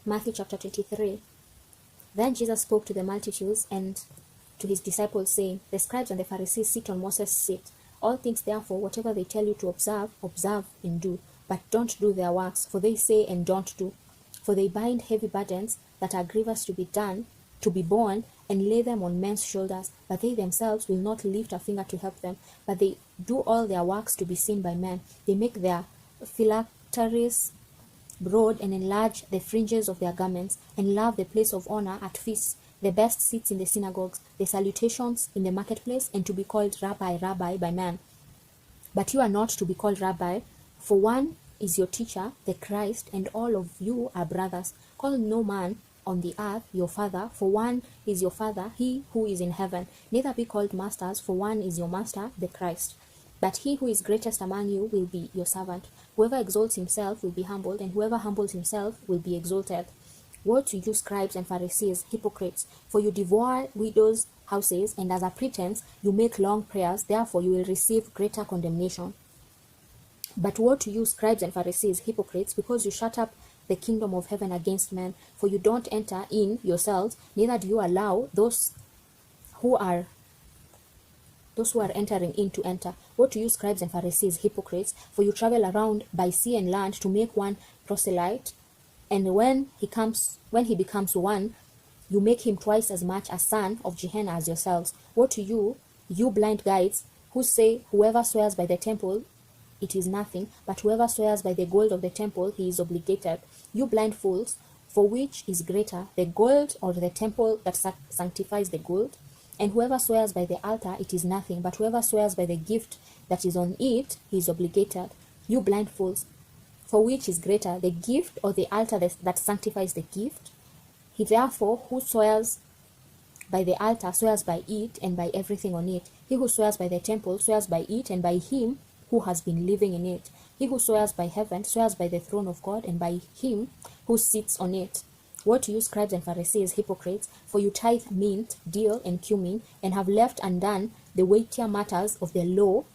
Matthew chapter 23. Then Jesus spoke to the multitudes and to his disciples, saying, The scribes and the Pharisees sit on Moses' seat. All things therefore, whatever they tell you to observe, observe and do. But don't do their works, for they say and don't do. For they bind heavy burdens that are grievous to be borne, and lay them on men's shoulders. But they themselves will not lift a finger to help them. But they do all their works to be seen by men. They make their phylacteries broad and enlarge the fringes of their garments, and love the place of honor at feasts, the best seats in the synagogues, the salutations in the marketplace, and to be called Rabbi, Rabbi by man. But you are not to be called Rabbi, for one is your teacher, the Christ, and all of you are brothers. Call no man on the earth your father, for one is your father, he who is in heaven. Neither be called masters, for one is your master, the Christ. But he who is greatest among you will be your servant. Whoever exalts himself will be humbled, and whoever humbles himself will be exalted. Woe to you, scribes and Pharisees, hypocrites! For you devour widows' houses, and as a pretense you make long prayers. Therefore you will receive greater condemnation. But woe to you, scribes and Pharisees, hypocrites! Because you shut up the kingdom of heaven against men. For you don't enter in yourselves, neither do you allow those who are entering in to enter. Woe to you, scribes and Pharisees, hypocrites! For you travel around by sea and land to make one proselyte, and when he becomes one, you make him twice as much a son of Gehenna as yourselves. Woe to you, you blind guides, who say, Whoever swears by the temple, it is nothing, but whoever swears by the gold of the temple, he is obligated. You blind fools, for which is greater, the gold or the temple that sanctifies the gold? And whoever swears by the altar, it is nothing, but whoever swears by the gift that is on it, he is obligated. You blind fools, for which is greater, the gift or the altar that sanctifies the gift? He therefore who swears by the altar swears by it and by everything on it. He who swears by the temple swears by it and by him who has been living in it. He who swears by heaven swears by the throne of God and by him who sits on it. Woe to you, scribes and Pharisees, hypocrites! For you tithe mint, dill, and cumin, and have left undone the weightier matters of the law,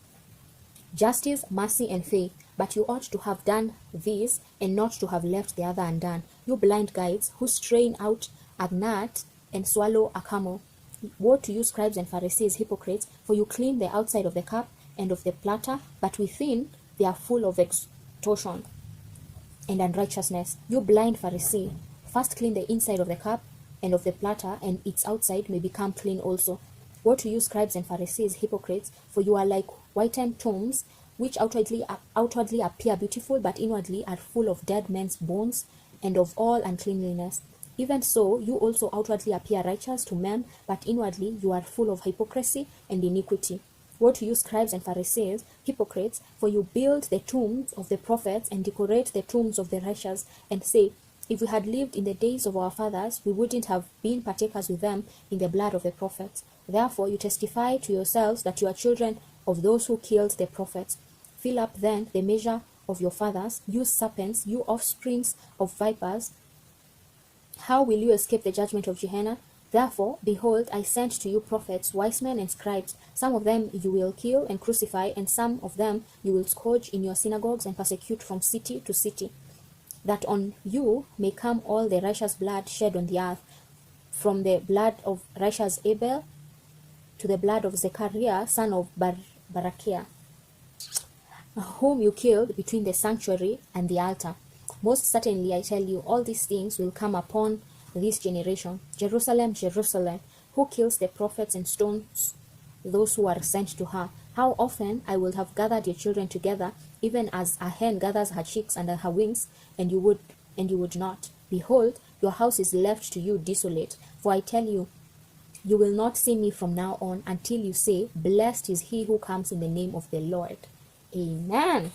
justice, mercy, and faith. But you ought to have done this, and not to have left the other undone. You blind guides, who strain out a gnat and swallow a camel. Woe to you, scribes and Pharisees, hypocrites! For you clean the outside of the cup and of the platter, but within they are full of extortion and unrighteousness. You blind Pharisee! First clean the inside of the cup and of the platter, and its outside may become clean also. Woe to you, scribes and Pharisees, hypocrites! For you are like whitened tombs, which outwardly appear beautiful, but inwardly are full of dead men's bones and of all uncleanliness. Even so, you also outwardly appear righteous to men, but inwardly you are full of hypocrisy and iniquity. Woe to you, scribes and Pharisees, hypocrites! For you build the tombs of the prophets and decorate the tombs of the righteous, and say, If we had lived in the days of our fathers, we wouldn't have been partakers with them in the blood of the prophets. Therefore you testify to yourselves that you are children of those who killed the prophets. Fill up then the measure of your fathers, you serpents, you offsprings of vipers. How will you escape the judgment of Gehenna? Therefore, behold, I sent to you prophets, wise men, and scribes. Some of them you will kill and crucify, and some of them you will scourge in your synagogues and persecute from city to city, that on you may come all the righteous blood shed on the earth, from the blood of righteous Abel to the blood of Zechariah, son of Barachiah, whom you killed between the sanctuary and the altar. Most certainly, I tell you, all these things will come upon this generation. Jerusalem, Jerusalem, who kills the prophets and stones those who are sent to her. How often I would have gathered your children together, even as a hen gathers her chicks under her wings, and you would not. Behold, your house is left to you desolate. For I tell you, you will not see me from now on until you say, Blessed is he who comes in the name of the Lord. Amen.